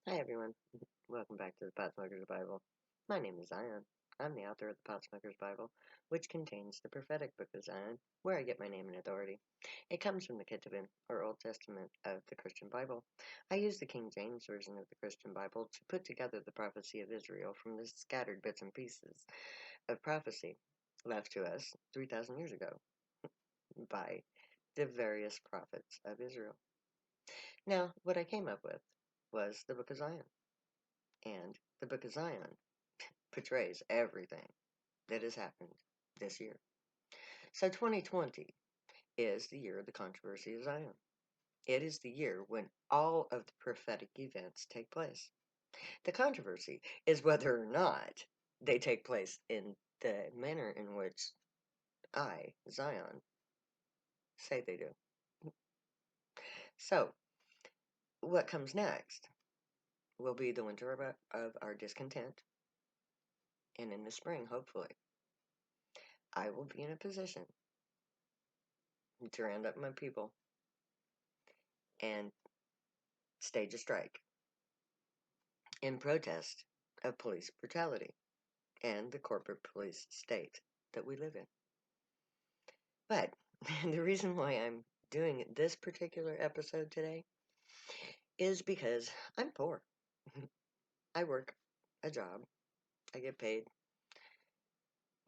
Hi everyone, welcome back to the Pot Smoker's Bible. My name is Zion. I'm the author of the Pot Smoker's Bible, which contains the prophetic book of Zion, where I get my name and authority. It comes from the Ketuvim, or Old Testament of the Christian Bible. I use the King James Version of the Christian Bible to put together the prophecy of Israel from the scattered bits and pieces of prophecy left to us 3,000 years ago by the various prophets of Israel. Now, what I came up with was the Book of Zion. And the Book of Zion portrays everything that has happened this year. So 2020 is the year of the controversy of Zion. It is the year when all of the prophetic events take place. The controversy is whether or not they take place in the manner in which I, Zion, say they do. So, what comes next will be the winter of our discontent, and in the spring, hopefully, I will be in a position to round up my people and stage a strike in protest of police brutality and the corporate police state that we live in. But the reason why I'm doing this particular episode today is because I'm poor. I work a job. I get paid,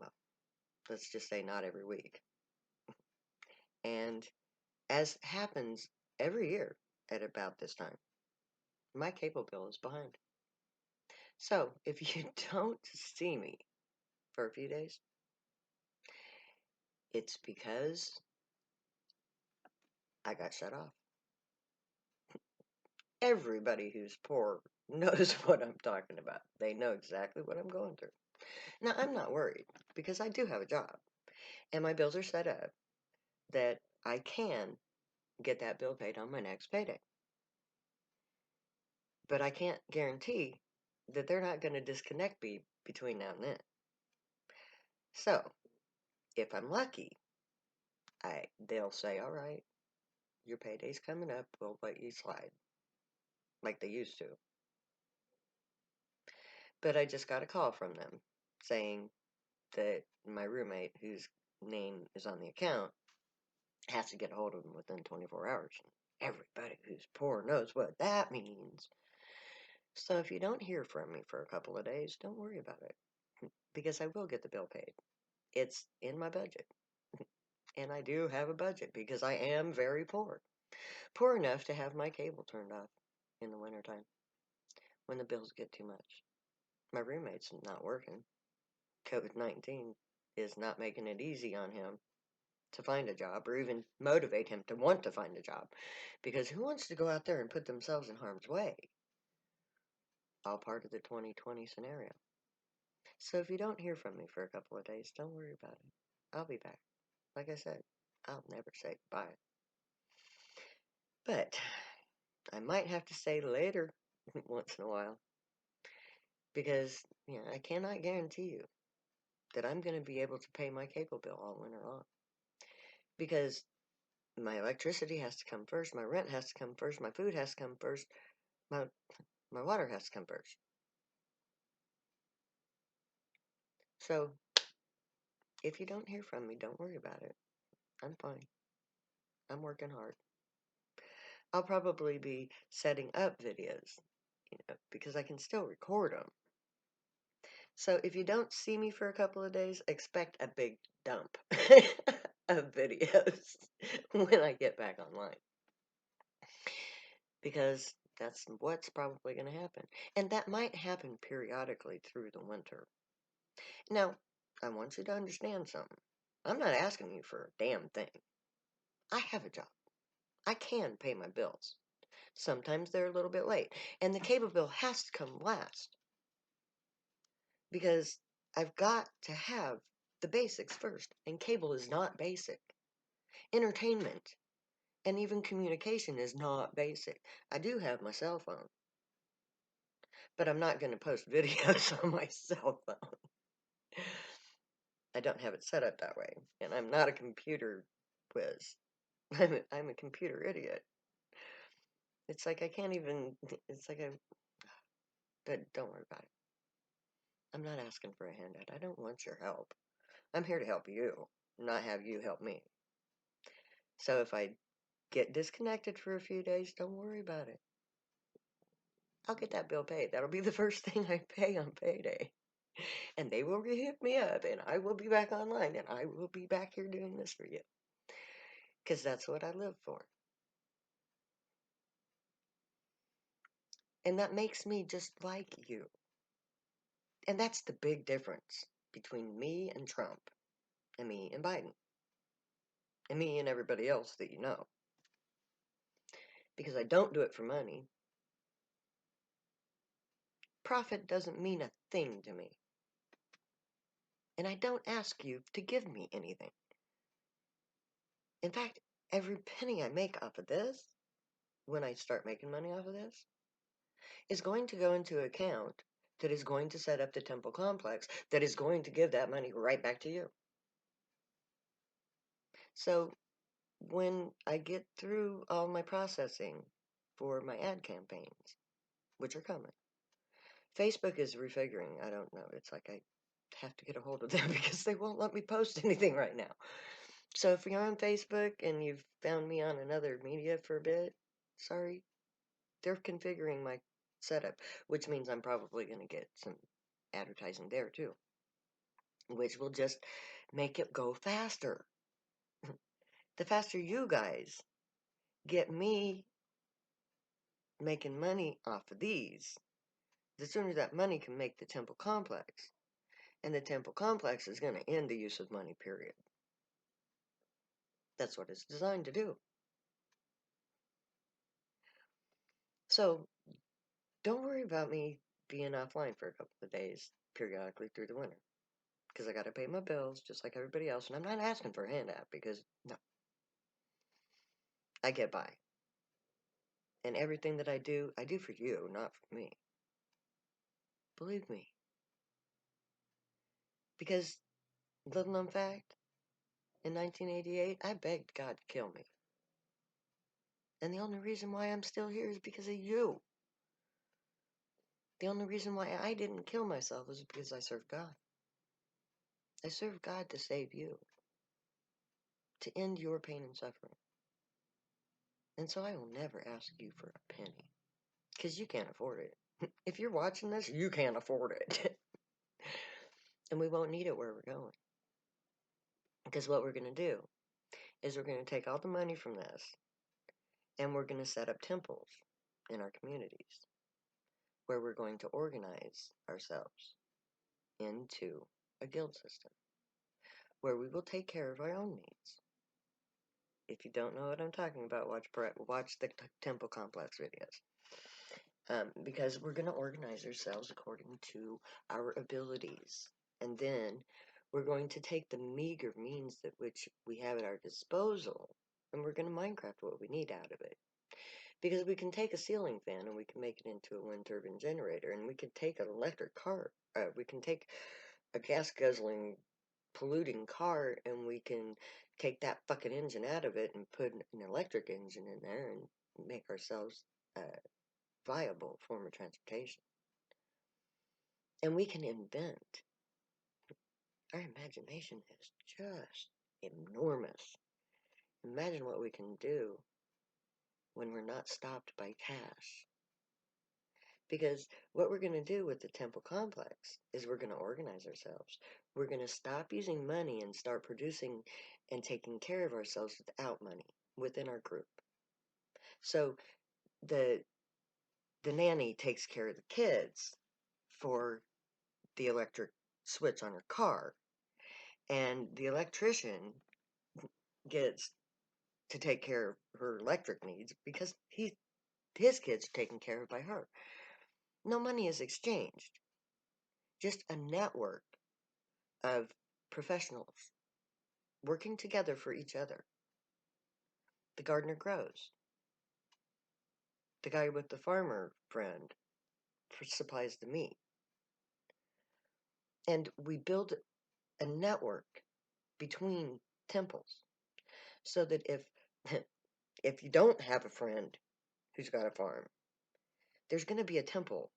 well, let's just say not every week. And as happens every year at about this time, my cable bill is behind. So if you don't see me for a few days, it's because I got shut off. Everybody who's poor knows what I'm talking about. They know exactly what I'm going through. Now, I'm not worried because I do have a job and my bills are set up that I can get that bill paid on my next payday. But I can't guarantee that they're not going to disconnect me between now and then. So, if I'm lucky, they'll say, "All right, your payday's coming up. We'll let you slide," like they used to. But I just got a call from them saying that my roommate, whose name is on the account, has to get a hold of them within 24 hours. Everybody who's poor knows what that means. So if you don't hear from me for a couple of days, don't worry about it, because I will get the bill paid. It's in my budget. And I do have a budget because I am very poor. Poor enough to have my cable turned off in the wintertime when the bills get too much. My roommate's not working. COVID-19 is not making it easy on him to find a job or even motivate him to want to find a job, because who wants to go out there and put themselves in harm's way? All part of the 2020 scenario. So if you don't hear from me for a couple of days, don't worry about it. I'll be back. Like I said, I'll never say bye. But I might have to say later once in a while, because I cannot guarantee you that I'm going to be able to pay my cable bill all winter long, because my electricity has to come first, my rent has to come first, my food has to come first, my water has to come first. So if you don't hear from me, don't worry about it. I'm fine. I'm working hard. I'll probably be setting up videos, because I can still record them. So if you don't see me for a couple of days, expect a big dump of videos when I get back online, because that's what's probably going to happen. And that might happen periodically through the winter. Now, I want you to understand something. I'm not asking you for a damn thing. I have a job. I can pay my bills. Sometimes they're a little bit late. And the cable bill has to come last, because I've got to have the basics first. And cable is not basic. Entertainment and even communication is not basic. I do have my cell phone, but I'm not going to post videos on my cell phone. I don't have it set up that way. And I'm not a computer whiz. I'm a computer idiot. It's like I can't even, it's like But don't worry about it. I'm not asking for a handout. I don't want your help. I'm here to help you, not have you help me. So if I get disconnected for a few days, don't worry about it. I'll get that bill paid. That'll be the first thing I pay on payday. And they will hit me up, and I will be back online, and I will be back here doing this for you. Because that's what I live for. And that makes me just like you. And that's the big difference between me and Trump, and me and Biden, and me and everybody else that you know. Because I don't do it for money. Profit doesn't mean a thing to me. And I don't ask you to give me anything. In fact, every penny I make off of this, when I start making money off of this, is going to go into an account that is going to set up the temple complex that is going to give that money right back to you. So when I get through all my processing for my ad campaigns, which are coming, Facebook is refiguring. I don't know. It's like I have to get a hold of them because they won't let me post anything right now. So if you're on Facebook and you've found me on another media for a bit, sorry, they're configuring my setup, which means I'm probably going to get some advertising there too, which will just make it go faster. The faster you guys get me making money off of these, the sooner that money can make the temple complex. And the temple complex is going to end the use of money, period. That's what it's designed to do. So don't worry about me being offline for a couple of days periodically through the winter. Because I got to pay my bills just like everybody else. And I'm not asking for a handout because, no, I get by. And everything that I do for you, not for me. Believe me. Because, little known fact, in 1988, I begged God to kill me. And the only reason why I'm still here is because of you. The only reason why I didn't kill myself is because I served God. I served God to save you, to end your pain and suffering. And so I will never ask you for a penny, because you can't afford it. If you're watching this, you can't afford it. And we won't need it where we're going. Because what we're going to do is we're going to take all the money from this, and we're going to set up temples in our communities, where we're going to organize ourselves into a guild system, where we will take care of our own needs. If you don't know what I'm talking about, watch the temple complex videos. Because we're going to organize ourselves according to our abilities. And then we're going to take the meager means that which we have at our disposal, and we're going to Minecraft what we need out of it. Because we can take a ceiling fan and we can make it into a wind turbine generator, and we can take an electric car, we can take a gas guzzling polluting car, and we can take that fucking engine out of it and put an electric engine in there and make ourselves a viable form of transportation. And we can invent. Our imagination is just enormous. Imagine what we can do when we're not stopped by cash. Because what we're going to do with the temple complex is we're going to organize ourselves. We're going to stop using money and start producing and taking care of ourselves without money within our group. So the nanny takes care of the kids for the electric switch on her car, and the electrician gets to take care of her electric needs because his kids are taken care of by her. No money is exchanged. Just a network of professionals working together for each other. The gardener grows. The guy with the farmer friend supplies the meat. And we build a network between temples so that if you don't have a friend who's got a farm, there's going to be a temple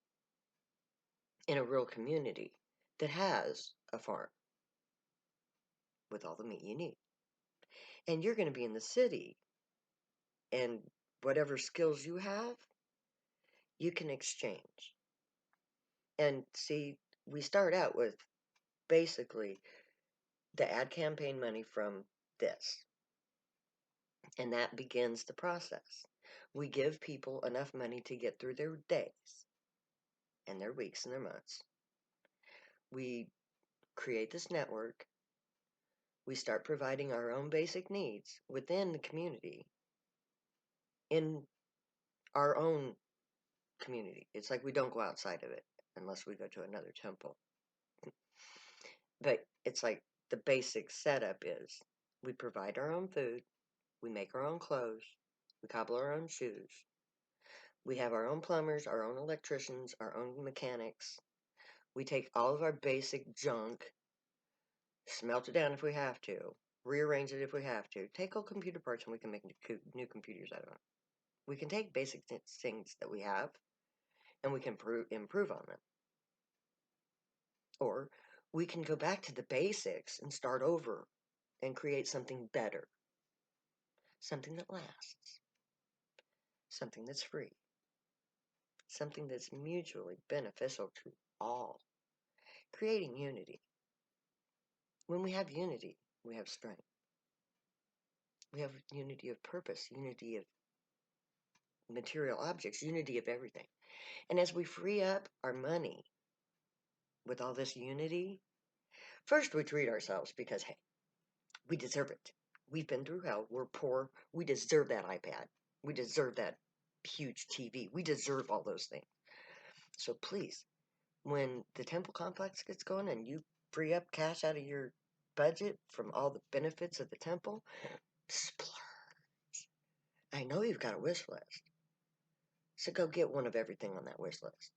in a rural community that has a farm with all the meat you need. And you're going to be in the city, and whatever skills you have, you can exchange. And see, we start out with basically the ad campaign money from this, and that begins the process. We give people enough money to get through their days and their weeks and their months. We create this network. We start providing our own basic needs within the community, in our own community. It's like we don't go outside of it unless we go to another temple. But it's like the basic setup is we provide our own food, we make our own clothes, we cobble our own shoes, we have our own plumbers, our own electricians, our own mechanics. We take all of our basic junk, smelt it down if we have to, rearrange it if we have to, take old computer parts and we can make new computers out of them. We can take basic things that we have and we can improve on them. Or we can go back to the basics and start over and create something better, something that lasts, something that's free, something that's mutually beneficial to all, creating unity. When we have unity, we have strength. We have unity of purpose, unity of material objects, unity of everything. And as we free up our money with all this unity, first we treat ourselves because, hey, we deserve it. We've been through hell. We're poor. We deserve that iPad. We deserve that huge TV. We deserve all those things. So please, when the temple complex gets going and you free up cash out of your budget from all the benefits of the temple, splurge. I know you've got a wish list. So go get one of everything on that wish list.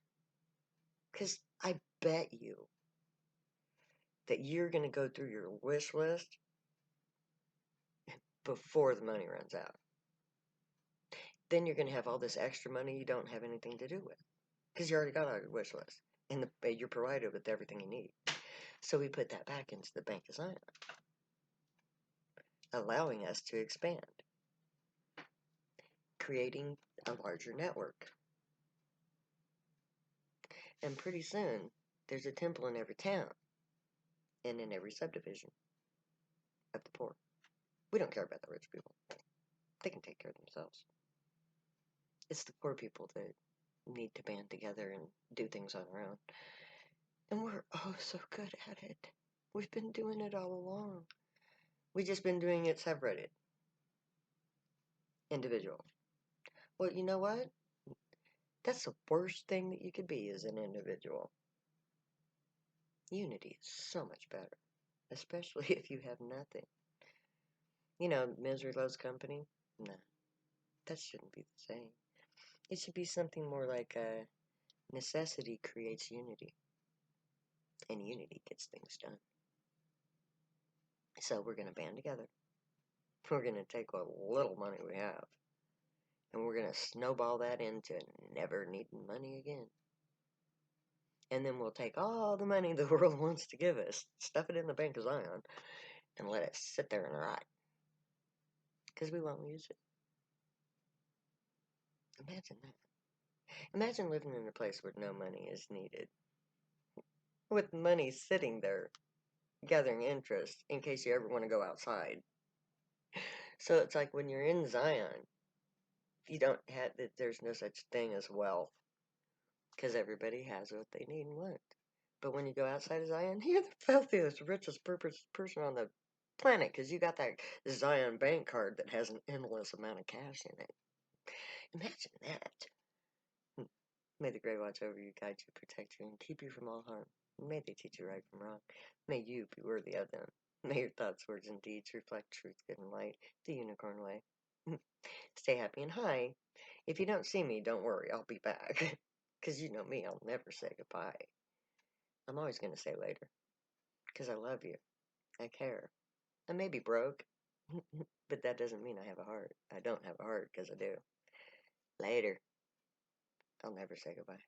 Because I bet you that you're going to go through your wish list before the money runs out. Then you're going to have all this extra money you don't have anything to do with. Because you already got on your wish list. And you're provided with everything you need. So we put that back into the Bank of Zion, allowing us to expand, creating a larger network. And pretty soon, there's a temple in every town and in every subdivision of the poor. We don't care about the rich people. They can take care of themselves. It's the poor people that need to band together and do things on our own. And we're oh so good at it. We've been doing it all along. We've just been doing it separated. Individual. Well, you know what? That's the worst thing that you could be as an individual. Unity is so much better. Especially if you have nothing. You know, misery loves company? Nah. That shouldn't be the same. It should be something more like necessity creates unity. And unity gets things done. So we're going to band together. We're going to take what little money we have. And we're going to snowball that into never needing money again. And then we'll take all the money the world wants to give us, stuff it in the Bank of Zion, and let it sit there and rot. Because we won't use it. Imagine that. Imagine living in a place where no money is needed. With money sitting there, gathering interest in case you ever want to go outside. So it's like when you're in Zion, you don't have that. There's no such thing as wealth. Because everybody has what they need and want. But when you go outside of Zion, you're the filthiest, richest person on the planet because you got that Zion bank card that has an endless amount of cash in it. Imagine that. May the Great watch over you, guide you, protect you, and keep you from all harm. May they teach you right from wrong. May you be worthy of them. May your thoughts, words, and deeds reflect truth, good, and light, the unicorn way. Stay happy and high. If you don't see me, don't worry, I'll be back. Because you know me, I'll never say goodbye. I'm always going to say later. Because I love you. I care. I may be broke. But that doesn't mean I have a heart. I don't have a heart because I do. Later. I'll never say goodbye.